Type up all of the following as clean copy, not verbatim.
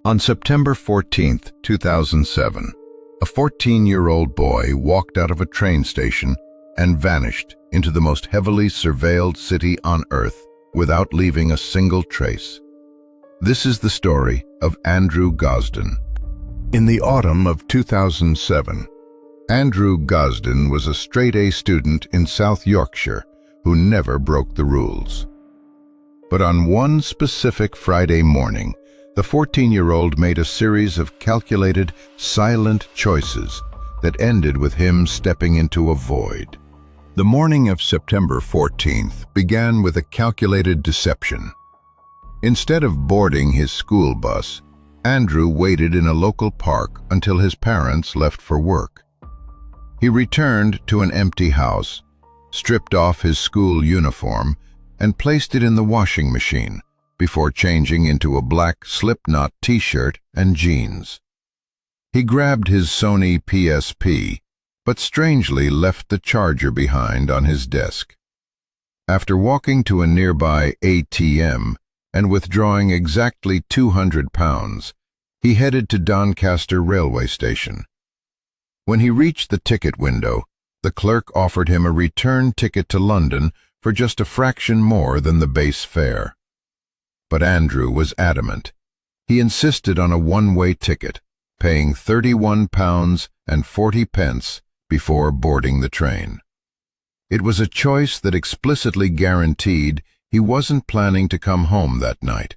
On September 14, 2007, a 14-year-old boy walked out of a train station and vanished into the most heavily surveilled city on Earth without leaving a single trace. This is the story of Andrew Gosden. In the autumn of 2007, Andrew Gosden was a straight-A student in South Yorkshire who never broke the rules. But on one specific Friday morning, the 14-year-old made a series of calculated, silent choices that ended with him stepping into a void. The morning of September 14th began with a calculated deception. Instead of boarding his school bus, Andrew waited in a local park until his parents left for work. He returned to an empty house, stripped off his school uniform, and placed it in the washing machine before changing into a black slipknot t-shirt and jeans. He grabbed his Sony PSP, but strangely left the charger behind on his desk. After walking to a nearby ATM and withdrawing exactly £200, he headed to Doncaster railway station. When he reached the ticket window, the clerk offered him a return ticket to London for just a fraction more than the base fare. But Andrew was adamant. He insisted on a one-way ticket, paying £31.40 before boarding the train. It was a choice that explicitly guaranteed he wasn't planning to come home that night.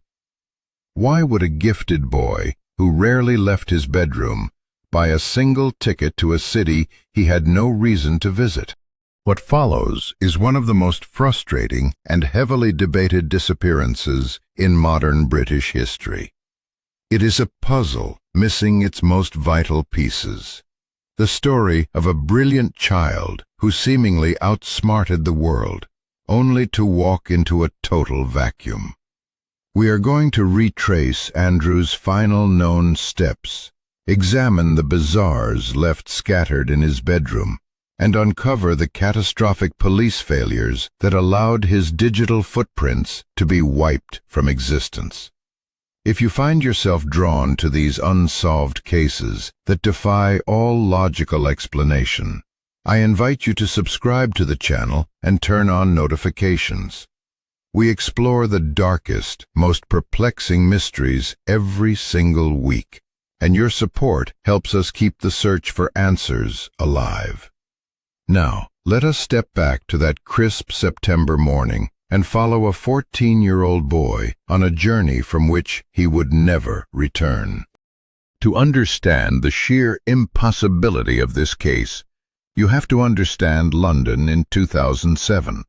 Why would a gifted boy, who rarely left his bedroom, buy a single ticket to a city he had no reason to visit? What follows is one of the most frustrating and heavily debated disappearances in modern British history. It is a puzzle missing its most vital pieces. The story of a brilliant child who seemingly outsmarted the world, only to walk into a total vacuum. We are going to retrace Andrew's final known steps, examine the bazaars left scattered in his bedroom, and uncover the catastrophic police failures that allowed his digital footprints to be wiped from existence. If you find yourself drawn to these unsolved cases that defy all logical explanation, I invite you to subscribe to the channel and turn on notifications. We explore the darkest, most perplexing mysteries every single week, and your support helps us keep the search for answers alive. Now, let us step back to that crisp September morning and follow a 14-year-old boy on a journey from which he would never return. To understand the sheer impossibility of this case, you have to understand London in 2007.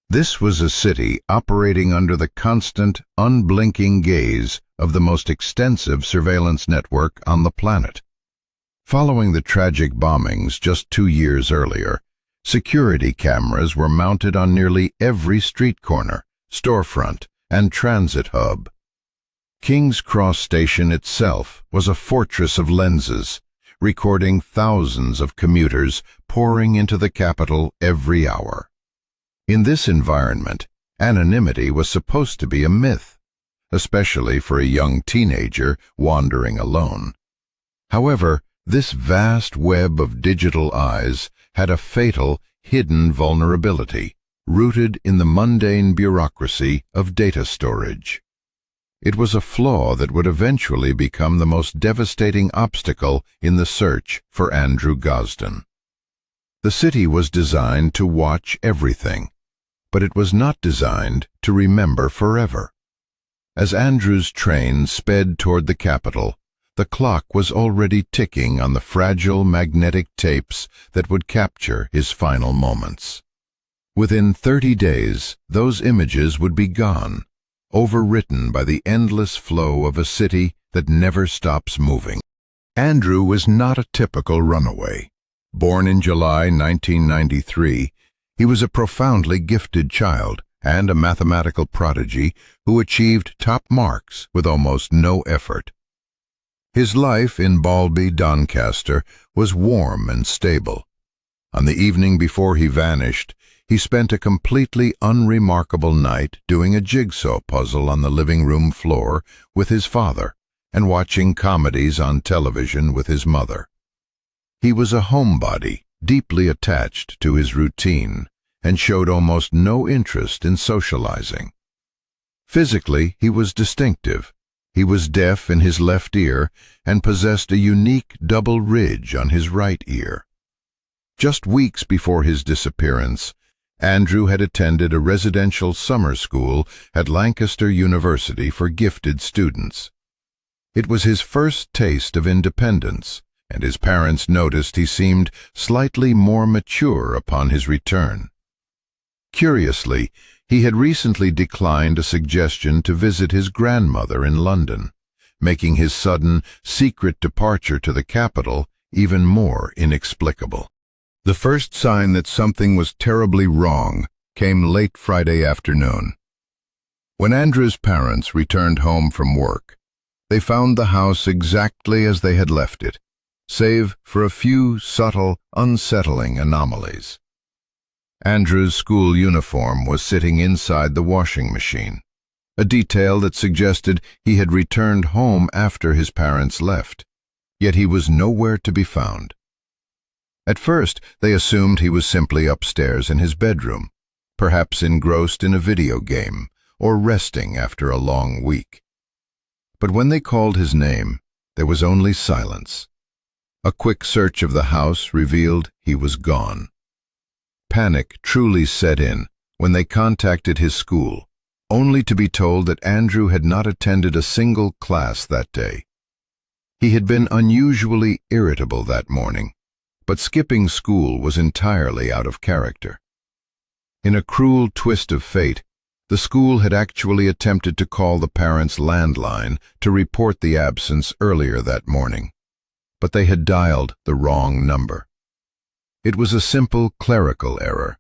This was a city operating under the constant, unblinking gaze of the most extensive surveillance network on the planet. Following the tragic bombings just 2 years earlier, security cameras were mounted on nearly every street corner, storefront, and transit hub. King's Cross Station itself was a fortress of lenses, recording thousands of commuters pouring into the capital every hour. In this environment, anonymity was supposed to be a myth, especially for a young teenager wandering alone. However, this vast web of digital eyes had a fatal, hidden vulnerability, rooted in the mundane bureaucracy of data storage. It was a flaw that would eventually become the most devastating obstacle in the search for Andrew Gosden. The city was designed to watch everything, but it was not designed to remember forever. As Andrew's train sped toward the capital, the clock was already ticking on the fragile magnetic tapes that would capture his final moments. Within 30 days, those images would be gone, overwritten by the endless flow of a city that never stops moving. Andrew was not a typical runaway. Born in July 1993, he was a profoundly gifted child and a mathematical prodigy who achieved top marks with almost no effort. His life in Balby, Doncaster, was warm and stable. On the evening before he vanished, he spent a completely unremarkable night doing a jigsaw puzzle on the living room floor with his father, and watching comedies on television with his mother. He was a homebody, deeply attached to his routine, and showed almost no interest in socializing. Physically, he was distinctive. He was deaf in his left ear and possessed a unique double ridge on his right ear. Just weeks before his disappearance, Andrew had attended a residential summer school at Lancaster University for gifted students. It was his first taste of independence, and his parents noticed he seemed slightly more mature upon his return. Curiously, he had recently declined a suggestion to visit his grandmother in London, making his sudden, secret departure to the capital even more inexplicable. The first sign that something was terribly wrong came late Friday afternoon. When Andrew's parents returned home from work, they found the house exactly as they had left it, save for a few subtle, unsettling anomalies. Andrew's school uniform was sitting inside the washing machine, a detail that suggested he had returned home after his parents left, yet he was nowhere to be found. At first, they assumed he was simply upstairs in his bedroom, perhaps engrossed in a video game or resting after a long week. But when they called his name, there was only silence. A quick search of the house revealed he was gone. Panic truly set in when they contacted his school, only to be told that Andrew had not attended a single class that day. He had been unusually irritable that morning, but skipping school was entirely out of character. In a cruel twist of fate, the school had actually attempted to call the parents' landline to report the absence earlier that morning, but they had dialed the wrong number. It was a simple clerical error,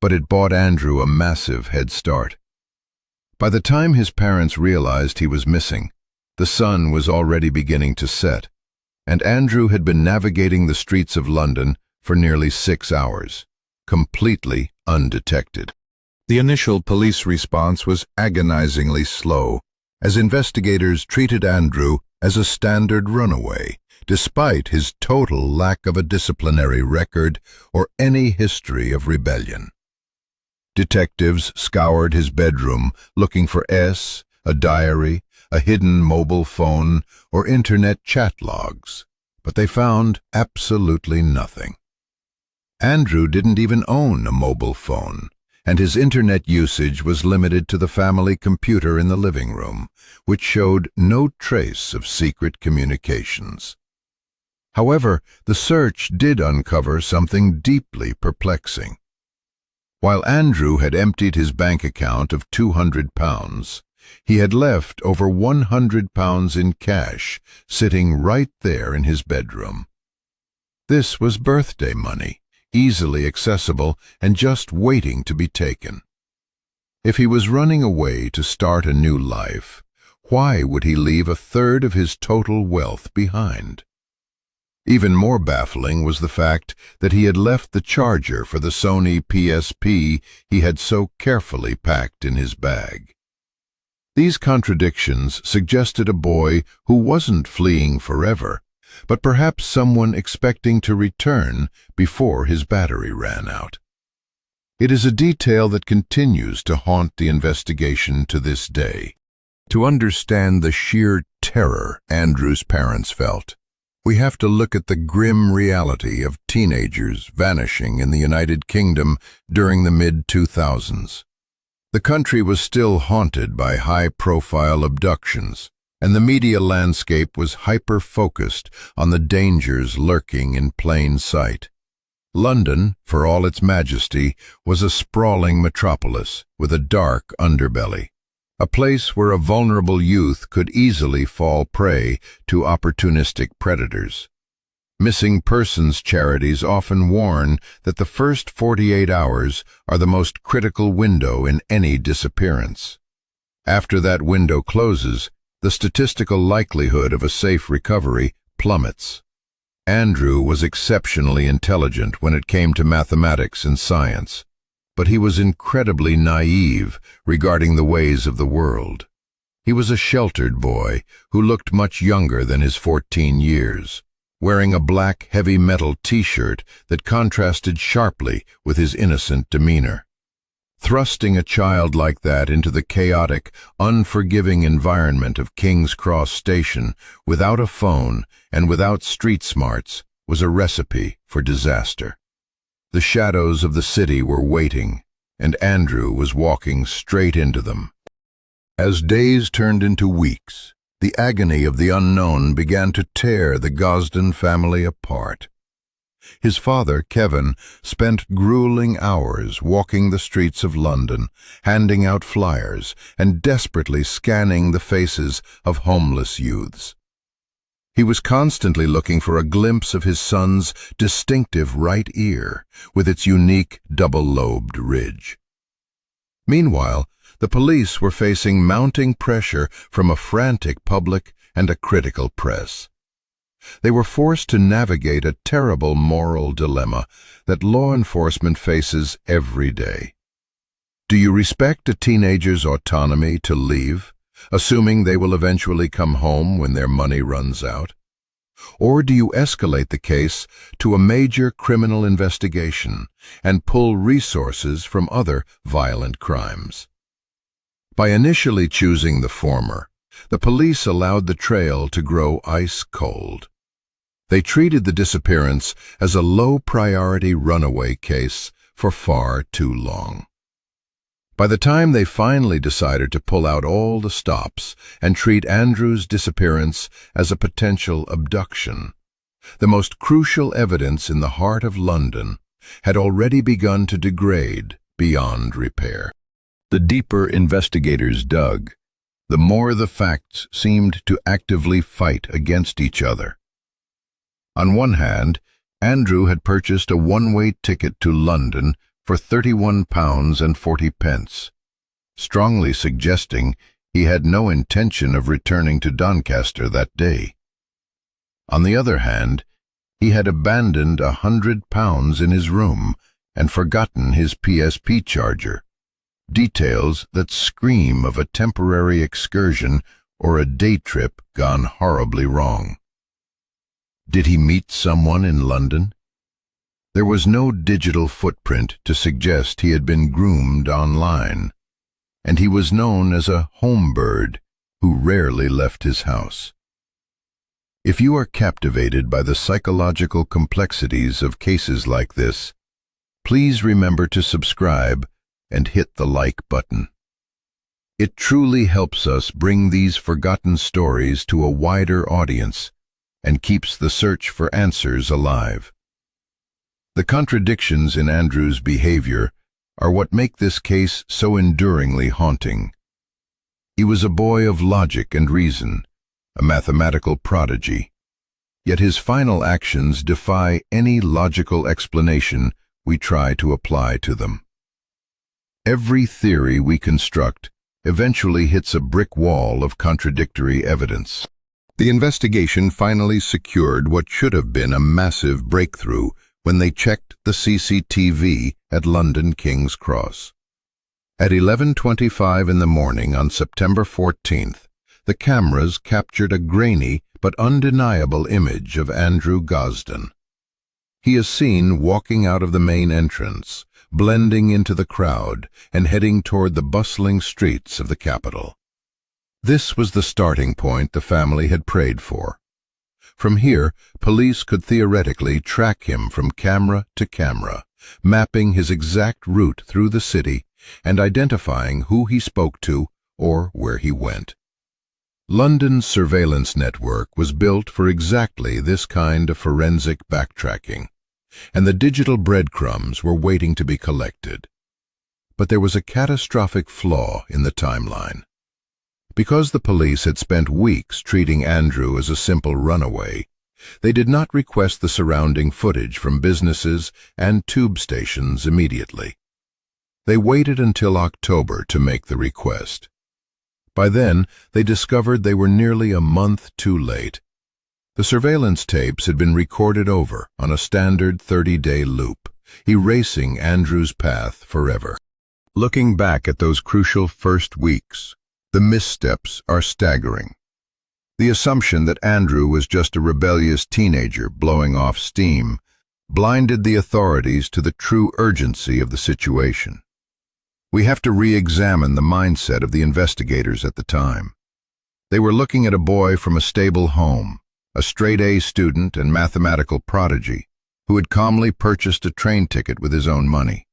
but it bought Andrew a massive head start. By the time his parents realized he was missing, the sun was already beginning to set, and Andrew had been navigating the streets of London for nearly 6 hours, completely undetected. The initial police response was agonizingly slow, as investigators treated Andrew as a standard runaway, despite his total lack of a disciplinary record or any history of rebellion. Detectives scoured his bedroom looking for a diary, a hidden mobile phone, or internet chat logs, but they found absolutely nothing. Andrew didn't even own a mobile phone, and his internet usage was limited to the family computer in the living room, which showed no trace of secret communications. However, the search did uncover something deeply perplexing. While Andrew had emptied his bank account of £200, he had left over £100 in cash sitting right there in his bedroom. This was birthday money, easily accessible and just waiting to be taken. If he was running away to start a new life, why would he leave a third of his total wealth behind? Even more baffling was the fact that he had left the charger for the Sony PSP he had so carefully packed in his bag. These contradictions suggested a boy who wasn't fleeing forever, but perhaps someone expecting to return before his battery ran out. It is a detail that continues to haunt the investigation to this day. To understand the sheer terror Andrew's parents felt, we have to look at the grim reality of teenagers vanishing in the United Kingdom during the mid-2000s. The country was still haunted by high-profile abductions, and the media landscape was hyper-focused on the dangers lurking in plain sight. London, for all its majesty, was a sprawling metropolis with a dark underbelly, a place where a vulnerable youth could easily fall prey to opportunistic predators. Missing persons charities often warn that the first 48 hours are the most critical window in any disappearance. After that window closes, the statistical likelihood of a safe recovery plummets. Andrew was exceptionally intelligent when it came to mathematics and science, but he was incredibly naive regarding the ways of the world. He was a sheltered boy who looked much younger than his 14 years, wearing a black heavy metal t-shirt that contrasted sharply with his innocent demeanor. Thrusting a child like that into the chaotic, unforgiving environment of King's Cross Station without a phone and without street smarts was a recipe for disaster. The shadows of the city were waiting, and Andrew was walking straight into them. As days turned into weeks, the agony of the unknown began to tear the Gosden family apart. His father, Kevin, spent grueling hours walking the streets of London, handing out flyers and desperately scanning the faces of homeless youths. He was constantly looking for a glimpse of his son's distinctive right ear, with its unique double-lobed ridge. Meanwhile, the police were facing mounting pressure from a frantic public and a critical press. They were forced to navigate a terrible moral dilemma that law enforcement faces every day. Do you respect a teenager's autonomy to leave, assuming they will eventually come home when their money runs out? Or do you escalate the case to a major criminal investigation and pull resources from other violent crimes? By initially choosing the former, the police allowed the trail to grow ice cold. They treated the disappearance as a low-priority runaway case for far too long. By the time they finally decided to pull out all the stops and treat Andrew's disappearance as a potential abduction, the most crucial evidence in the heart of London had already begun to degrade beyond repair. The deeper investigators dug, the more the facts seemed to actively fight against each other. On one hand, Andrew had purchased a one-way ticket to London for £31.40, strongly suggesting he had no intention of returning to Doncaster that day. On the other hand, he had abandoned £100 in his room and forgotten his PSP charger, details that scream of a temporary excursion or a day trip gone horribly wrong. Did he meet someone in London? There was no digital footprint to suggest he had been groomed online, and he was known as a home bird who rarely left his house. If you are captivated by the psychological complexities of cases like this, please remember to subscribe and hit the like button. It truly helps us bring these forgotten stories to a wider audience and keeps the search for answers alive. The contradictions in Andrew's behavior are what make this case so enduringly haunting. He was a boy of logic and reason, a mathematical prodigy, yet his final actions defy any logical explanation we try to apply to them. Every theory we construct eventually hits a brick wall of contradictory evidence. The investigation finally secured what should have been a massive breakthrough when they checked the CCTV at London King's Cross. At 11:25 in the morning on September 14th, the cameras captured a grainy but undeniable image of Andrew Gosden. He is seen walking out of the main entrance, blending into the crowd and heading toward the bustling streets of the capital. This was the starting point the family had prayed for. From here, police could theoretically track him from camera to camera, mapping his exact route through the city and identifying who he spoke to or where he went. London's surveillance network was built for exactly this kind of forensic backtracking, and the digital breadcrumbs were waiting to be collected. But there was a catastrophic flaw in the timeline. Because the police had spent weeks treating Andrew as a simple runaway, they did not request the surrounding footage from businesses and tube stations immediately. They waited until October to make the request. By then, they discovered they were nearly a month too late. The surveillance tapes had been recorded over on a standard 30-day loop, erasing Andrew's path forever. Looking back at those crucial first weeks, The missteps are staggering. The assumption that Andrew was just a rebellious teenager blowing off steam blinded the authorities to the true urgency of the situation. We have to re-examine the mindset of the investigators at the time. They were looking at a boy from a stable home, a straight-A student and mathematical prodigy, who had calmly purchased a train ticket with his own money.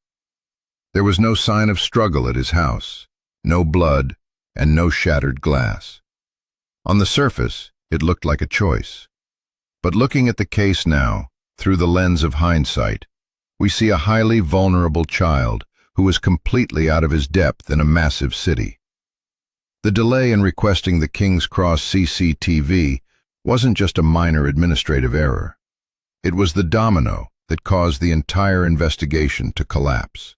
There was no sign of struggle at his house, no blood, and no shattered glass. On the surface, it looked like a choice. But looking at the case now, through the lens of hindsight, we see a highly vulnerable child who was completely out of his depth in a massive city. The delay in requesting the King's Cross CCTV wasn't just a minor administrative error. It was the domino that caused the entire investigation to collapse.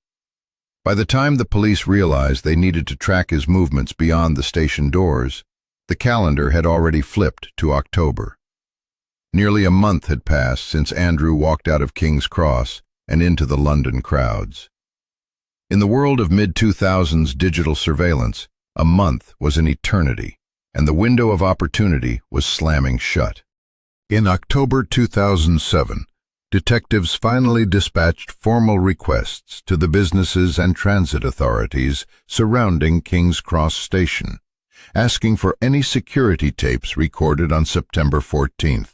By the time the police realized they needed to track his movements beyond the station doors, the calendar had already flipped to October. Nearly a month had passed since Andrew walked out of King's Cross and into the London crowds. In the world of mid-2000s digital surveillance, a month was an eternity, and the window of opportunity was slamming shut. In October 2007, detectives finally dispatched formal requests to the businesses and transit authorities surrounding King's Cross Station, asking for any security tapes recorded on September 14th.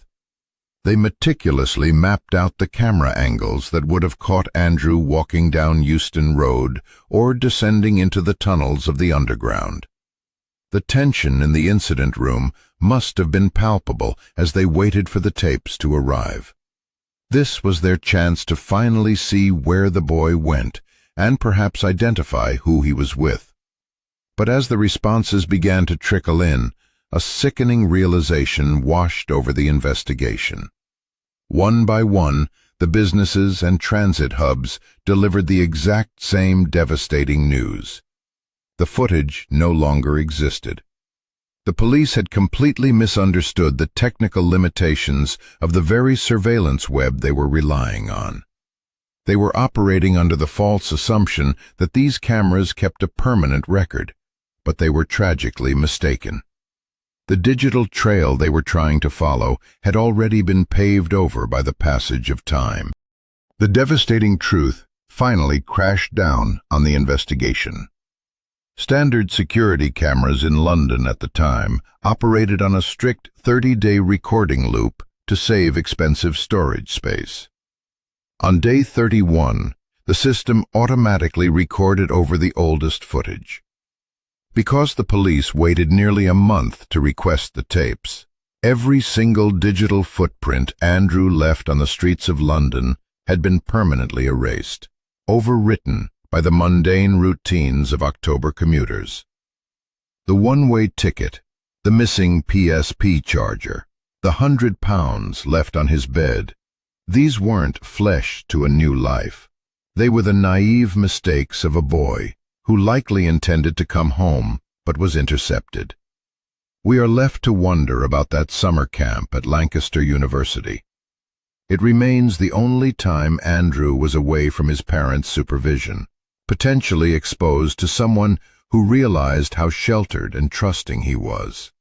They meticulously mapped out the camera angles that would have caught Andrew walking down Euston Road or descending into the tunnels of the underground. The tension in the incident room must have been palpable as they waited for the tapes to arrive. This was their chance to finally see where the boy went and perhaps identify who he was with. But as the responses began to trickle in, a sickening realization washed over the investigation. One by one, the businesses and transit hubs delivered the exact same devastating news. The footage no longer existed. The police had completely misunderstood the technical limitations of the very surveillance web they were relying on. They were operating under the false assumption that these cameras kept a permanent record, but they were tragically mistaken. The digital trail they were trying to follow had already been paved over by the passage of time. The devastating truth finally crashed down on the investigation. Standard security cameras in London at the time operated on a strict 30-day recording loop to save expensive storage space. On day 31, the system automatically recorded over the oldest footage. Because the police waited nearly a month to request the tapes, every single digital footprint Andrew left on the streets of London had been permanently erased, overwritten by the mundane routines of October commuters. The one-way ticket, the missing PSP charger, the £100 left on his bed, these weren't flesh to a new life. They were the naive mistakes of a boy who likely intended to come home but was intercepted. We are left to wonder about that summer camp at Lancaster University. It remains the only time Andrew was away from his parents' supervision, potentially exposed to someone who realized how sheltered and trusting he was.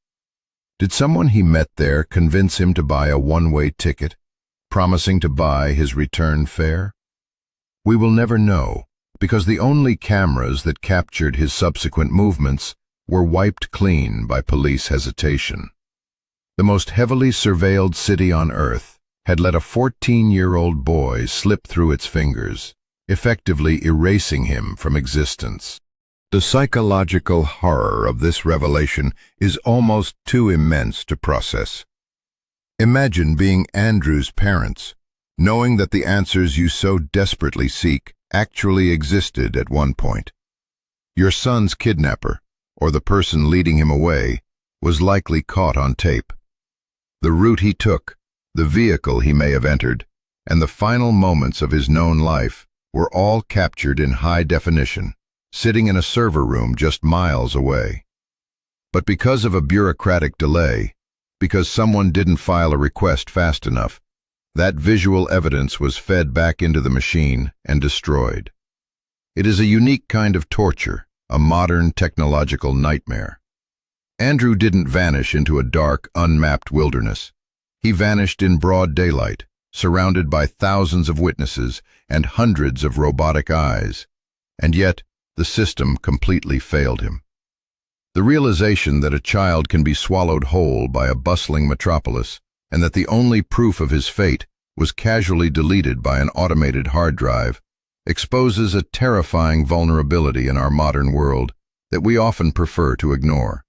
Did someone he met there convince him to buy a one-way ticket, promising to buy his return fare? We will never know, because the only cameras that captured his subsequent movements were wiped clean by police hesitation. The most heavily surveilled city on earth had let a 14-year-old boy slip through its fingers, effectively erasing him from existence. The psychological horror of this revelation is almost too immense to process. Imagine being Andrew's parents, knowing that the answers you so desperately seek actually existed at one point. Your son's kidnapper, or the person leading him away, was likely caught on tape. The route he took, the vehicle he may have entered, and the final moments of his known life were all captured in high definition, sitting in a server room just miles away. But because of a bureaucratic delay, because someone didn't file a request fast enough, that visual evidence was fed back into the machine and destroyed. It is a unique kind of torture, a modern technological nightmare. Andrew didn't vanish into a dark, unmapped wilderness. He vanished in broad daylight, surrounded by thousands of witnesses and hundreds of robotic eyes. And yet, the system completely failed him. The realization that a child can be swallowed whole by a bustling metropolis, and that the only proof of his fate was casually deleted by an automated hard drive, exposes a terrifying vulnerability in our modern world that we often prefer to ignore.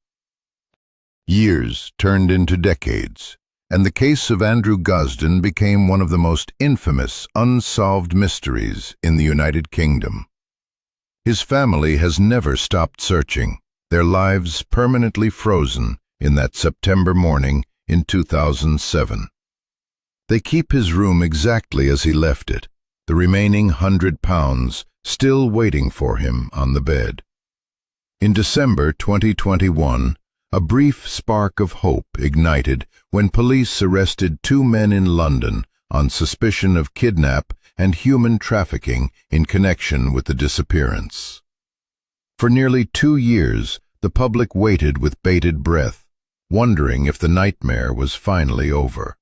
Years turned into decades, and the case of Andrew Gosden became one of the most infamous unsolved mysteries in the United Kingdom. His family has never stopped searching, their lives permanently frozen in that September morning in 2007. They keep his room exactly as he left it, the remaining £100 still waiting for him on the bed. In December 2021, a brief spark of hope ignited when police arrested 2 men in London on suspicion of kidnap and human trafficking in connection with the disappearance. For nearly 2 years, the public waited with bated breath, wondering if the nightmare was finally over.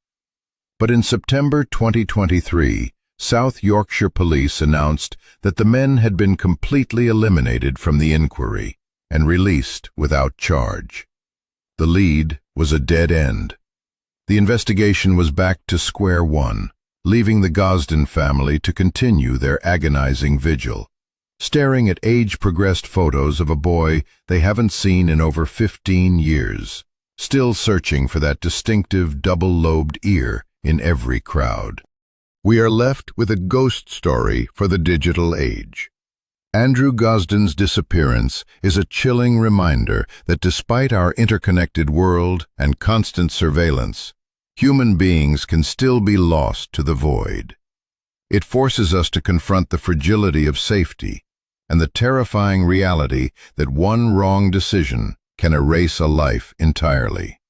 But in September 2023, South Yorkshire Police announced that the men had been completely eliminated from the inquiry and released without charge. The lead was a dead end. The investigation was back to square one, leaving the Gosden family to continue their agonizing vigil, staring at age-progressed photos of a boy they haven't seen in over 15 years, still searching for that distinctive double-lobed ear in every crowd. We are left with a ghost story for the digital age. Andrew Gosden's disappearance is a chilling reminder that despite our interconnected world and constant surveillance, human beings can still be lost to the void. It forces us to confront the fragility of safety and the terrifying reality that one wrong decision can erase a life entirely.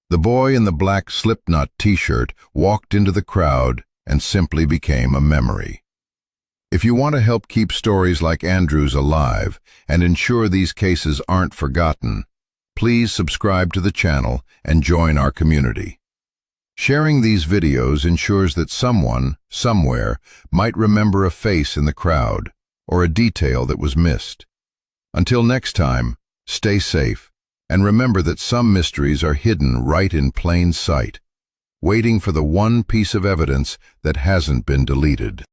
The boy in the black Slipknot t-shirt walked into the crowd and simply became a memory. If you want to help keep stories like Andrew's alive and ensure these cases aren't forgotten, please subscribe to the channel and join our community. Sharing these videos ensures that someone, somewhere, might remember a face in the crowd or a detail that was missed. Until next time, stay safe and remember that some mysteries are hidden right in plain sight, waiting for the one piece of evidence that hasn't been deleted.